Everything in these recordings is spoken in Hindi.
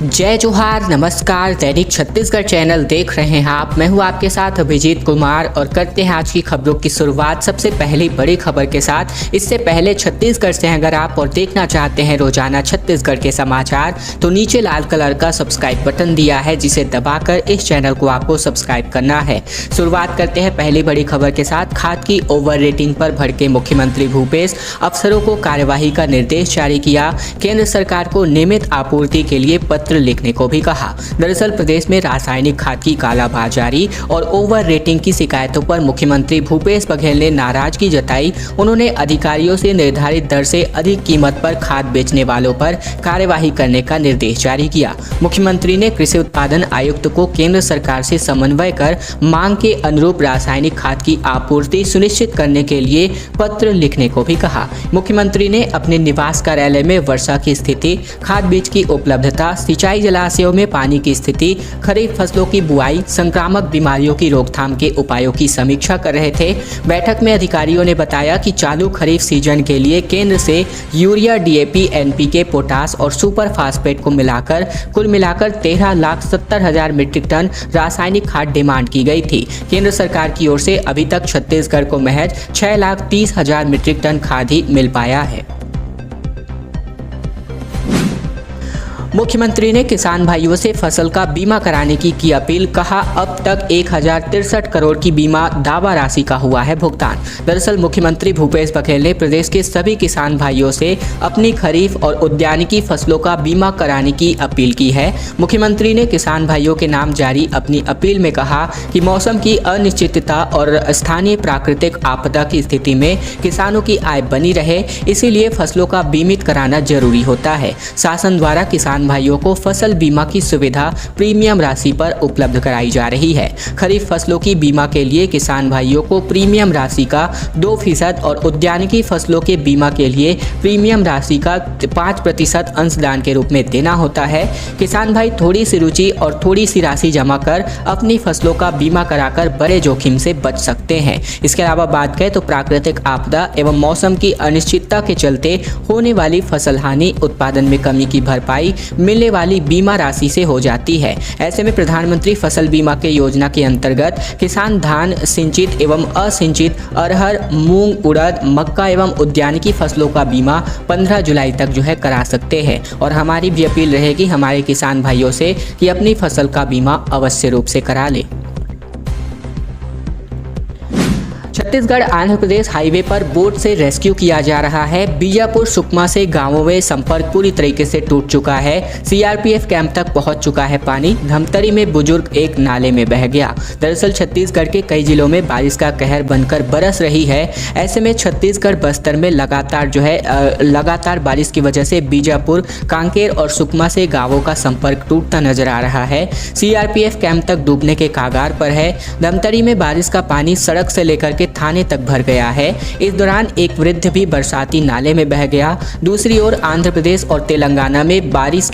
जय जोहार, नमस्कार। दैनिक छत्तीसगढ़ चैनल देख रहे हैं आप। मैं हूं आपके साथ अभिजीत कुमार और करते हैं आज की खबरों की शुरुआत सबसे पहली बड़ी खबर के साथ। इससे पहले छत्तीसगढ़ से अगर आप और देखना चाहते हैं रोजाना छत्तीसगढ़ के समाचार तो नीचे लाल कलर का सब्सक्राइब बटन दिया है, जिसे दबाकर इस चैनल को आपको सब्सक्राइब करना है। शुरुआत करते हैं पहली बड़ी खबर के साथ। खाद की ओवर रेटिंग पर भड़के मुख्यमंत्री भूपेश, अफसरों को कार्यवाही का निर्देश जारी किया। केंद्र सरकार को नियमित आपूर्ति के लिए पत्र लिखने को भी कहा। दरअसल प्रदेश में रासायनिक खाद की कालाबाजारी और ओवर रेटिंग की शिकायतों पर मुख्यमंत्री भूपेश बघेल ने नाराजगी जताई। उन्होंने अधिकारियों से निर्धारित दर से अधिक कीमत पर खाद बेचने वालों पर कार्यवाही करने का निर्देश जारी किया। मुख्यमंत्री ने कृषि उत्पादन आयुक्त को केंद्र सरकार से समन्वय कर मांग के अनुरूप रासायनिक खाद की आपूर्ति सुनिश्चित करने के लिए पत्र लिखने को भी कहा। मुख्यमंत्री ने अपने निवास कार्यालय में वर्षा की स्थिति, खाद बीज की उपलब्धता, सिंचाई जलाशयों में पानी की स्थिति, खरीफ फसलों की बुआई, संक्रामक बीमारियों की रोकथाम के उपायों की समीक्षा कर रहे थे। बैठक में अधिकारियों ने बताया कि चालू खरीफ सीजन के लिए केंद्र से यूरिया, डीएपी, एनपीके, पोटास और सुपर फास्फेट को मिलाकर कुल मिलाकर 13,70,000 मीट्रिक टन रासायनिक खाद डिमांड की गई थी। केंद्र सरकार की ओर से अभी तक छत्तीसगढ़ को महज 6,30,000 मीट्रिक टन खाद ही मिल पाया है। मुख्यमंत्री ने किसान भाइयों से फसल का बीमा कराने की अपील। कहा, अब तक 1063 करोड़ की बीमा दावा राशि का हुआ है भुगतान। दरअसल मुख्यमंत्री भूपेश बघेल ने प्रदेश के सभी किसान भाइयों से अपनी खरीफ और उद्यानिकी फसलों का बीमा कराने की अपील की है। मुख्यमंत्री ने किसान भाइयों के नाम जारी अपनी अपील में कहा कि मौसम की अनिश्चितता और स्थानीय प्राकृतिक आपदा की स्थिति में किसानों की आय बनी रहे, इसीलिए फसलों का बीमित कराना जरूरी होता है। शासन द्वारा किसान भाइयों को फसल बीमा की सुविधा प्रीमियम राशि पर उपलब्ध कराई जा रही है। खरीफ फसलों की बीमा के लिए किसान भाइयों को प्रीमियम राशि का 2% और उद्यानिकी फसलों के बीमा के लिए प्रीमियम राशि का 5% अंशदान के रूप में देना होता है। किसान भाई थोड़ी सी रुचि और थोड़ी सी राशि जमा कर अपनी फसलों का बीमा कराकर बड़े जोखिम से बच सकते हैं। इसके अलावा बात करें तो प्राकृतिक आपदा एवं मौसम की अनिश्चितता के चलते होने वाली फसल हानि, उत्पादन में कमी की भरपाई मिलने वाली बीमा राशि से हो जाती है। ऐसे में प्रधानमंत्री फसल बीमा के योजना के अंतर्गत किसान धान, सिंचित एवं असिंचित अरहर, मूंग, उड़द, मक्का एवं उद्यानिकी फसलों का बीमा 15 जुलाई तक करा सकते हैं। और हमारी भी अपील रहेगी हमारे किसान भाइयों से कि अपनी फसल का बीमा अवश्य रूप से करा ले। छत्तीसगढ़ आंध्र प्रदेश हाईवे पर बोट से रेस्क्यू किया जा रहा है। बीजापुर सुकमा से गांवों में संपर्क पूरी तरीके से टूट चुका है। सीआरपीएफ कैंप तक पहुंच चुका है पानी। धमतरी में बुजुर्ग एक नाले में बह गया। दरअसल छत्तीसगढ़ के कई जिलों में बारिश का कहर बनकर बरस रही है। ऐसे में छत्तीसगढ़ बस्तर में लगातार बारिश की वजह से बीजापुर, कांकेर और सुकमा से गांवों का संपर्क टूटता नजर आ रहा है। सीआरपीएफ कैंप तक डूबने के कगार पर है। धमतरी में बारिश का पानी सड़क से लेकर के थाने तक भर गया है। इस दौरान एक वृद्ध भी बरसाती नाले में बह गया। दूसरी ओर आंध्र प्रदेश और तेलंगाना में बारिश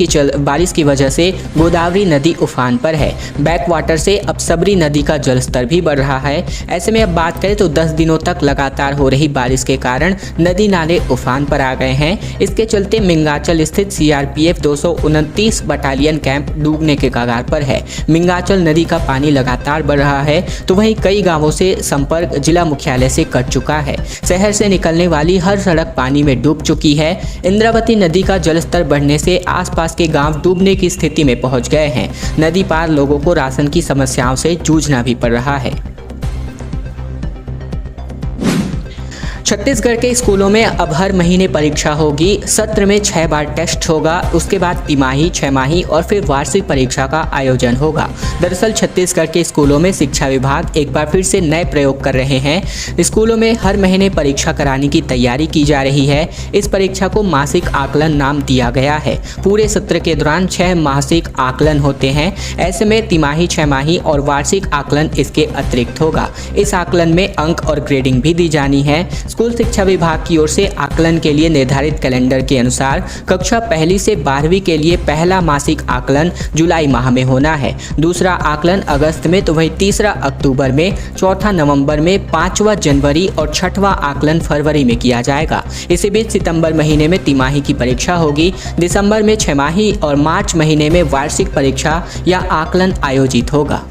की वजह से गोदावरी नदी उफान पर है। बैक वाटर से अब सबरी नदी का जलस्तर भी बढ़ रहा है। ऐसे में अब बात करें तो 10 दिनों तक लगातार हो रही बारिश के कारण नदी नाले उफान पर आ गए हैं। इसके चलते मिंगाचल स्थित सीआरपीएफ 229 बटालियन कैंप डूबने के कगार पर है। मिंगाचल नदी का पानी लगातार बढ़ रहा है तो वहीं कई गांवों से संपर्क जिला मुख्यालय से कट चुका है। शहर से निकलने वाली हर सड़क पानी में डूब चुकी है। इंद्रावती नदी का जलस्तर बढ़ने से आसपास के गांव डूबने की स्थिति में पहुंच गए हैं। नदी पार लोगों को राशन की समस्याओं से जूझना भी पड़ रहा है। छत्तीसगढ़ के स्कूलों में अब हर महीने परीक्षा होगी। सत्र में 6 बार टेस्ट होगा, उसके बाद तिमाही, 6 माही और फिर वार्षिक परीक्षा का आयोजन होगा। दरअसल छत्तीसगढ़ के स्कूलों में शिक्षा विभाग एक बार फिर से नए प्रयोग कर रहे हैं। स्कूलों में हर महीने परीक्षा कराने की तैयारी की जा रही है। इस परीक्षा को मासिक आकलन नाम दिया गया है। पूरे सत्र के दौरान 6 मासिक आकलन होते हैं। ऐसे में तिमाही, 6 माही और वार्षिक आकलन इसके अतिरिक्त होगा। इस आकलन में अंक और ग्रेडिंग भी दी जानी है। स्कूल शिक्षा विभाग की ओर से आकलन के लिए निर्धारित कैलेंडर के अनुसार कक्षा 1 से 12वीं के लिए पहला मासिक आकलन जुलाई माह में होना है, दूसरा आकलन अगस्त में, तो वहीं तीसरा अक्टूबर में, चौथा नवंबर में, 5वां जनवरी और 6वां आकलन फरवरी में किया जाएगा। इसी बीच सितंबर महीने में तिमाही की परीक्षा होगी, दिसंबर में छमाही और मार्च महीने में वार्षिक परीक्षा या आकलन आयोजित होगा।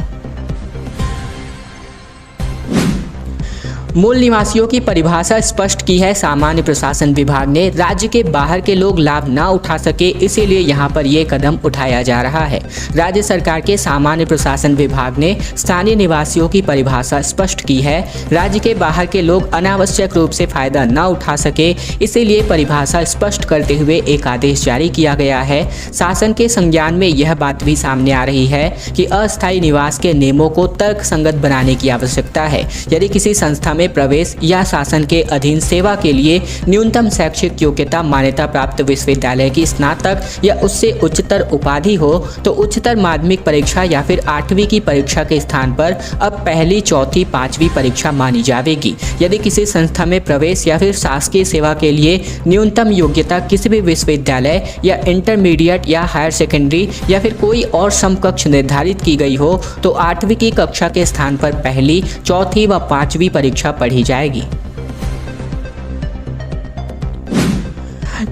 मूल निवासियों की परिभाषा स्पष्ट की है सामान्य प्रशासन विभाग ने। राज्य के बाहर के लोग लाभ ना उठा सके, इसीलिए यहाँ पर ये कदम उठाया जा रहा है। राज्य सरकार के सामान्य प्रशासन विभाग ने स्थानीय निवासियों की परिभाषा स्पष्ट की है। राज्य के बाहर के लोग अनावश्यक रूप से फायदा ना उठा सके, इसीलिए परिभाषा स्पष्ट करते हुए एक आदेश जारी किया गया है। शासन के संज्ञान में यह बात भी सामने आ रही है कि अस्थायी निवास के नियमों को तर्कसंगत बनाने की आवश्यकता है। यदि किसी संस्था में प्रवेश या शासन के अधीन सेवा के लिए न्यूनतम शैक्षिक योग्यता मान्यता प्राप्त विश्वविद्यालय की स्नातक या उससे उच्चतर उपाधि हो, तो उच्चतर माध्यमिक परीक्षा या फिर 8वीं की परीक्षा के स्थान पर अब पहली, चौथी, 5वीं परीक्षा मानी जाएगी। यदि किसी संस्था में प्रवेश या फिर शासकीय सेवा के लिए न्यूनतम योग्यता किसी भी विश्वविद्यालय या इंटरमीडिएट या हायर सेकेंडरी या फिर कोई और समकक्ष निर्धारित की गई हो, तो 8वीं की कक्षा के स्थान पर पहली, चौथी व 5वीं परीक्षा पढ़ी जाएगी।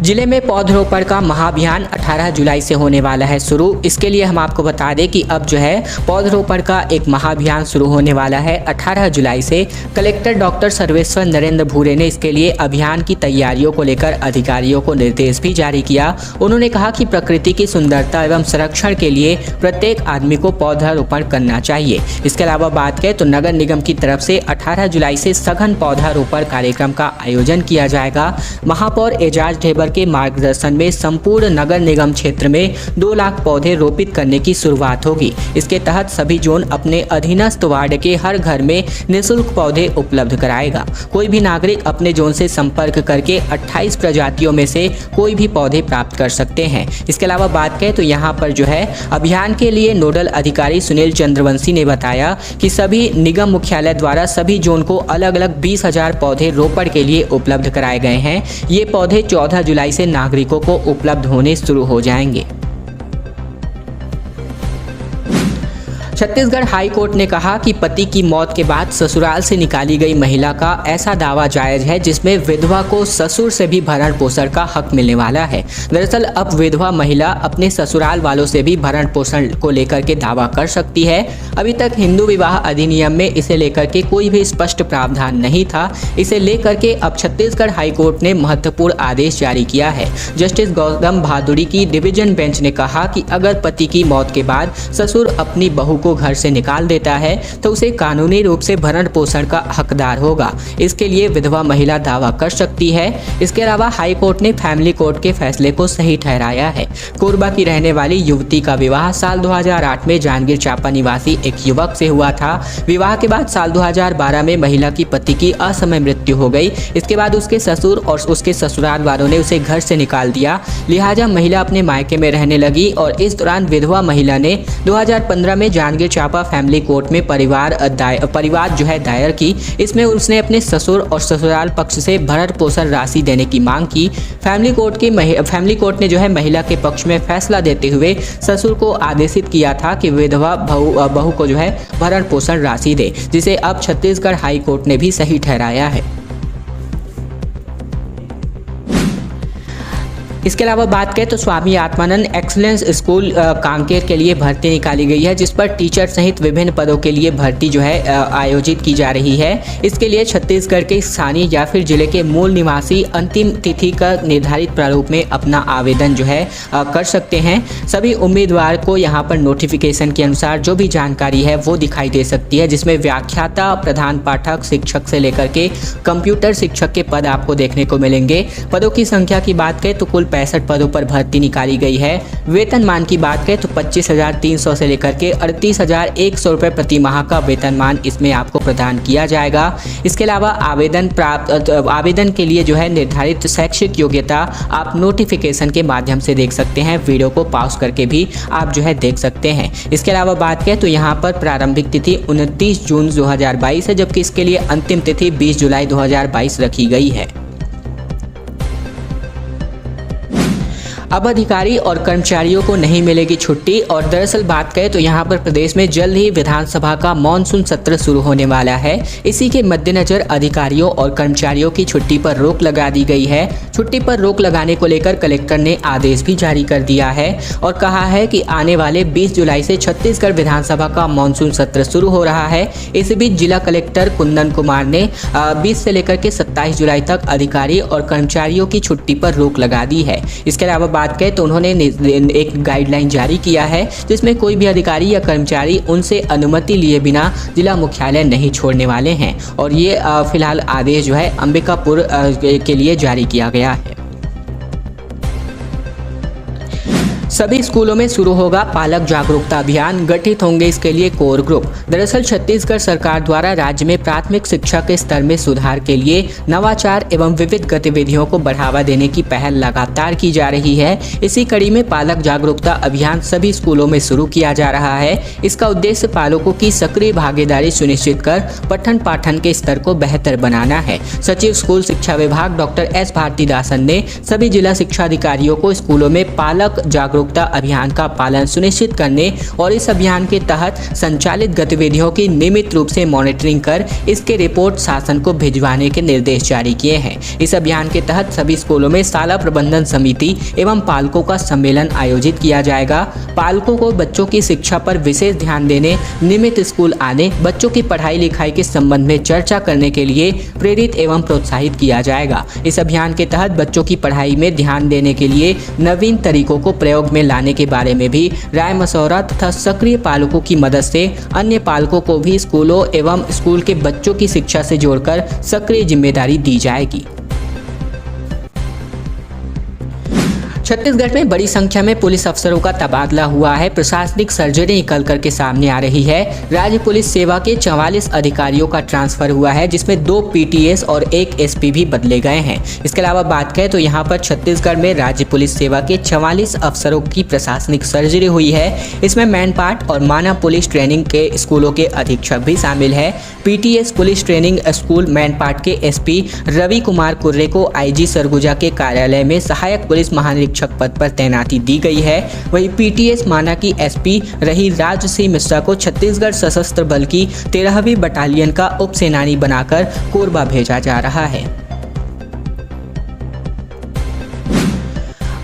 जिले में पौधरोपण का महाअभियान 18 जुलाई से होने वाला है शुरू। इसके लिए हम आपको बता दें कि अब जो है पौधरोपण का एक महाअभियान शुरू होने वाला है 18 जुलाई से। कलेक्टर डॉक्टर सर्वेश्वर नरेंद्र भूरे ने इसके लिए अभियान की तैयारियों को लेकर अधिकारियों को निर्देश भी जारी किया। उन्होंने कहा कि प्रकृति की सुंदरता एवं संरक्षण के लिए प्रत्येक आदमी को पौधारोपण करना चाहिए। इसके अलावा बात करें तो नगर निगम की तरफ से 18 जुलाई से सघन पौधारोपण कार्यक्रम का आयोजन किया जाएगा। महापौर एजाज ढेबर के मार्गदर्शन में संपूर्ण नगर निगम क्षेत्र में 2 लाख पौधे रोपित करने की शुरुआत होगी। इसके तहत सभी जोन अपने अधीनस्थ वार्ड के हर घर में निःशुल्क पौधे उपलब्ध कराएगा। कोई भी नागरिक अपने जोन से संपर्क करके 28 प्रजातियों में से कोई भी पौधे प्राप्त कर सकते हैं। इसके अलावा बात करें तो यहाँ पर जो है अभियान के लिए नोडल अधिकारी सुनील चंद्रवंशी ने बताया कि सभी निगम मुख्यालय द्वारा सभी जोन को अलग अलग 20,000 पौधे रोपण के लिए उपलब्ध कराए गए हैं। ये पौधे 14 जुलाई से नागरिकों को उपलब्ध होने शुरू हो जाएंगे। छत्तीसगढ़ हाई कोर्ट ने कहा कि पति की मौत के बाद ससुराल से निकाली गई महिला का ऐसा दावा जायज है जिसमें विधवा को ससुर से भी भरण पोषण का हक मिलने वाला है। दरअसल अब विधवा महिला अपने ससुराल वालों से भी भरण पोषण को लेकर के दावा कर सकती है। अभी तक हिंदू विवाह अधिनियम में इसे लेकर के कोई भी स्पष्ट प्रावधान नहीं था। इसे लेकर के अब छत्तीसगढ़ हाई कोर्ट ने महत्वपूर्ण आदेश जारी किया है। जस्टिस गौतम भादुड़ी की डिवीजन बेंच ने कहा कि अगर पति की मौत के बाद ससुर अपनी बहू को घर से निकाल देता है तो उसे कानूनी रूप से भरण पोषण का हकदार होगा। इसके लिए विधवा महिला दावा कर सकती है। इसके अलावा हाई कोर्ट ने फैमिली कोर्ट के फैसले को सही ठहराया है। कोरबा की रहने वाली युवती का विवाह साल 2008 में जांजगीर चांपा निवासी एक युवक से हुआ था। विवाह के बाद साल 2012 में महिला की पति की असमय मृत्यु हो गई। इसके बाद उसके ससुर और उसके ससुराल वालों ने उसे घर से निकाल दिया। लिहाजा महिला अपने मायके में रहने लगी और इस दौरान विधवा महिला ने 2015 में जांजगीर चांपा फैमिली कोर्ट में परिवाद जो है दायर की। इसमें उसने अपने ससुर और ससुराल पक्ष से भरण पोषण राशि देने की मांग की। फैमिली कोर्ट ने जो है महिला के पक्ष में फैसला देते हुए ससुर को आदेशित किया था कि विधवा बहू को जो है भरण पोषण राशि दे, जिसे अब छत्तीसगढ़ हाई कोर्ट ने भी सही ठहराया है। इसके अलावा बात करें तो स्वामी आत्मानंद एक्सीलेंस स्कूल कांकेर के लिए भर्ती निकाली गई है, जिस पर टीचर सहित विभिन्न पदों के लिए भर्ती जो है आयोजित की जा रही है। इसके लिए छत्तीसगढ़ के स्थानीय या फिर जिले के मूल निवासी अंतिम तिथि का निर्धारित प्रारूप में अपना आवेदन जो है कर सकते हैं। सभी उम्मीदवार को यहाँ पर नोटिफिकेशन के अनुसार जो भी जानकारी है वो दिखाई दे सकती है, जिसमें व्याख्याता, प्रधान पाठक, शिक्षक से लेकर के कंप्यूटर शिक्षक के पद आपको देखने को मिलेंगे। पदों की संख्या की बात करें तो कुल 165 पदों पर भर्ती निकाली गई है। वेतनमान की बात करें तो 25,300 से लेकर के 38,100 रुपये प्रति माह का वेतनमान इसमें आपको प्रदान किया जाएगा। इसके अलावा आवेदन के लिए जो है निर्धारित शैक्षिक योग्यता आप नोटिफिकेशन के माध्यम से देख सकते हैं। वीडियो को पॉज करके भी आप जो है देख सकते हैं। इसके अलावा बात करें तो यहाँ पर प्रारंभिक तिथि 29 जून 2022 है, जबकि इसके लिए अंतिम तिथि 20 जुलाई 2022 रखी गई है। अब अधिकारी और कर्मचारियों को नहीं मिलेगी छुट्टी। और दरअसल बात करें तो यहाँ पर प्रदेश में जल्द ही विधानसभा का मॉनसून सत्र शुरू होने वाला है। इसी के मद्देनजर अधिकारियों और कर्मचारियों की छुट्टी पर रोक लगा दी गई है। छुट्टी पर रोक लगाने को लेकर कलेक्टर ने आदेश भी जारी कर दिया है और कहा है कि आने वाले 20 जुलाई से छत्तीसगढ़ विधानसभा का मॉनसून सत्र शुरू हो रहा है। इस बीच जिला कलेक्टर कुंदन कुमार ने 20 से लेकर के 27 जुलाई तक अधिकारी और कर्मचारियों की छुट्टी पर रोक लगा दी है। इसके अलावा बात करें तो उन्होंने एक गाइडलाइन जारी किया है, जिसमें कोई भी अधिकारी या कर्मचारी उनसे अनुमति लिए बिना जिला मुख्यालय नहीं छोड़ने वाले हैं। और ये फिलहाल आदेश जो है अंबिकापुर के लिए जारी किया गया है। सभी स्कूलों में शुरू होगा पालक जागरूकता अभियान, गठित होंगे इसके लिए कोर ग्रुप। दरअसल छत्तीसगढ़ सरकार द्वारा राज्य में प्राथमिक शिक्षा के स्तर में सुधार के लिए नवाचार एवं विविध गतिविधियों को बढ़ावा देने की पहल लगातार की जा रही है। इसी कड़ी में पालक जागरूकता अभियान सभी स्कूलों में शुरू किया जा रहा है। इसका उद्देश्य पालकों की सक्रिय भागीदारी सुनिश्चित कर पठन पाठन के स्तर को बेहतर बनाना है। सचिव स्कूल शिक्षा विभाग डॉक्टर एस भारतीदासन ने सभी जिला शिक्षा अधिकारियों को स्कूलों में पालक जागरूकता अभियान का पालन सुनिश्चित करने और इस अभियान के तहत संचालित गतिविधियों की नियमित रूप से मॉनिटरिंग कर इसके रिपोर्ट शासन को भिजवाने के निर्देश जारी किए हैं। इस अभियान के तहत सभी स्कूलों में शाला प्रबंधन समिति एवं पालकों का सम्मेलन आयोजित किया जाएगा। पालकों को बच्चों की शिक्षा पर विशेष ध्यान देने, नियमित स्कूल आने, बच्चों की पढ़ाई लिखाई के संबंध में चर्चा करने के लिए प्रेरित एवं प्रोत्साहित किया जाएगा। इस अभियान के तहत बच्चों की पढ़ाई में ध्यान देने के लिए नवीन तरीकों को प्रयोग में लाने के बारे में भी राय मशवरा तथा सक्रिय पालकों की मदद से अन्य पालकों को भी स्कूलों एवं स्कूल के बच्चों की शिक्षा से जोड़कर सक्रिय जिम्मेदारी दी जाएगी। छत्तीसगढ़ में बड़ी संख्या में पुलिस अफसरों का तबादला हुआ है। प्रशासनिक सर्जरी निकल करके सामने आ रही है। राज्य पुलिस सेवा के 44 अधिकारियों का ट्रांसफर हुआ है, जिसमें 2 पीटीएस और 1 एसपी भी बदले गए हैं। इसके अलावा बात करें तो यहाँ पर छत्तीसगढ़ में राज्य पुलिस सेवा के 44 अफसरों की प्रशासनिक सर्जरी हुई है। इसमें मैनपाट और मानव पुलिस ट्रेनिंग के स्कूलों के अधीक्षक भी शामिल है। PTS police training school Mainpat के एसपी रवि कुमार कुर्रे को आईजी सरगुजा के कार्यालय में सहायक पुलिस महानिरीक्षक पद पर तैनाती दी गई है। वहीं पीटीएस माना की एसपी रही राजश्री मिश्रा को छत्तीसगढ़ सशस्त्र बल की 13वीं बटालियन का उप सेनानी बनाकर कोरबा भेजा जा रहा है।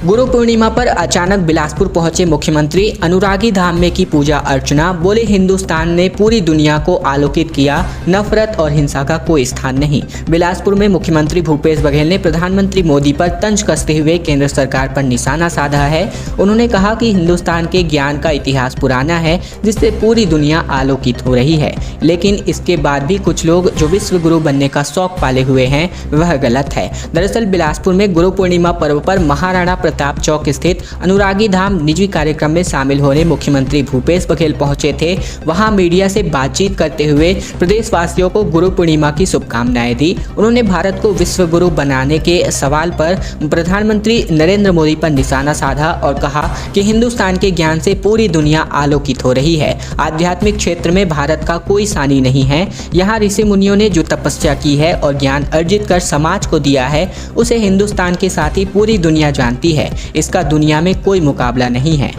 गुरु पूर्णिमा पर अचानक बिलासपुर पहुंचे मुख्यमंत्री, अनुरागी धाम में की पूजा अर्चना। बोले हिंदुस्तान ने पूरी दुनिया को आलोकित किया, नफरत और हिंसा का कोई स्थान नहीं। बिलासपुर में मुख्यमंत्री भूपेश बघेल ने प्रधानमंत्री मोदी पर तंज कसते हुए केंद्र सरकार पर निशाना साधा है। उन्होंने कहा कि हिंदुस्तान के ज्ञान का इतिहास पुराना है, जिससे पूरी दुनिया आलोकित हो रही है, लेकिन इसके बाद भी कुछ लोग जो विश्व गुरु बनने का शौक पाले हुए हैं वह गलत है। दरअसल बिलासपुर में गुरु पूर्णिमा पर्व पर महाराणा प्रताप चौक स्थित अनुरागी धाम निजी कार्यक्रम में शामिल होने मुख्यमंत्री भूपेश बघेल पहुंचे थे। वहां मीडिया से बातचीत करते हुए प्रदेशवासियों को गुरु पूर्णिमा की शुभकामनाएं दी। उन्होंने भारत को विश्व गुरु बनाने के सवाल पर प्रधानमंत्री नरेंद्र मोदी पर निशाना साधा और कहा कि हिंदुस्तान के ज्ञान से पूरी दुनिया आलोकित हो रही है। आध्यात्मिक क्षेत्र में भारत का कोई सानी नहीं है। यहाँ ऋषि मुनियों ने जो तपस्या की है और ज्ञान अर्जित कर समाज को दिया है, उसे हिंदुस्तान के साथ ही पूरी दुनिया जानती है। इसका दुनिया में कोई मुकाबला नहीं है।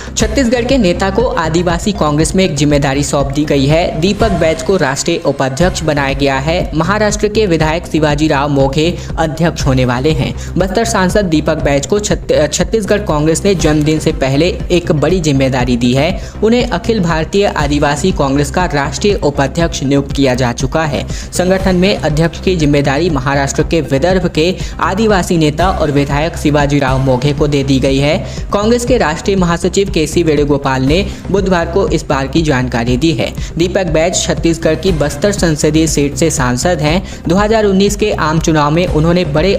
छत्तीसगढ़ के नेता को आदिवासी कांग्रेस में एक जिम्मेदारी सौंप दी गई है। दीपक बैज को राष्ट्रीय उपाध्यक्ष बनाया गया है। महाराष्ट्र के विधायक शिवाजी राव मोघे अध्यक्ष होने वाले हैं। बस्तर सांसद दीपक बैज को छत्तीसगढ़ कांग्रेस ने जन्मदिन से पहले एक बड़ी जिम्मेदारी दी है। उन्हें अखिल भारतीय आदिवासी कांग्रेस का राष्ट्रीय उपाध्यक्ष नियुक्त किया जा चुका है। संगठन में अध्यक्ष की जिम्मेदारी महाराष्ट्र के विदर्भ के आदिवासी नेता और विधायक शिवाजी राव मोघे को दे दी गई है। कांग्रेस के राष्ट्रीय महासचिव KC वेणुगोपाल ने बुधवार को इस बार की जानकारी दी है। दीपक बैज छत्तीसगढ़ की बस्तर संसदीय सीट से सांसद हैं। 2019 के आम चुनाव में उन्होंने बड़े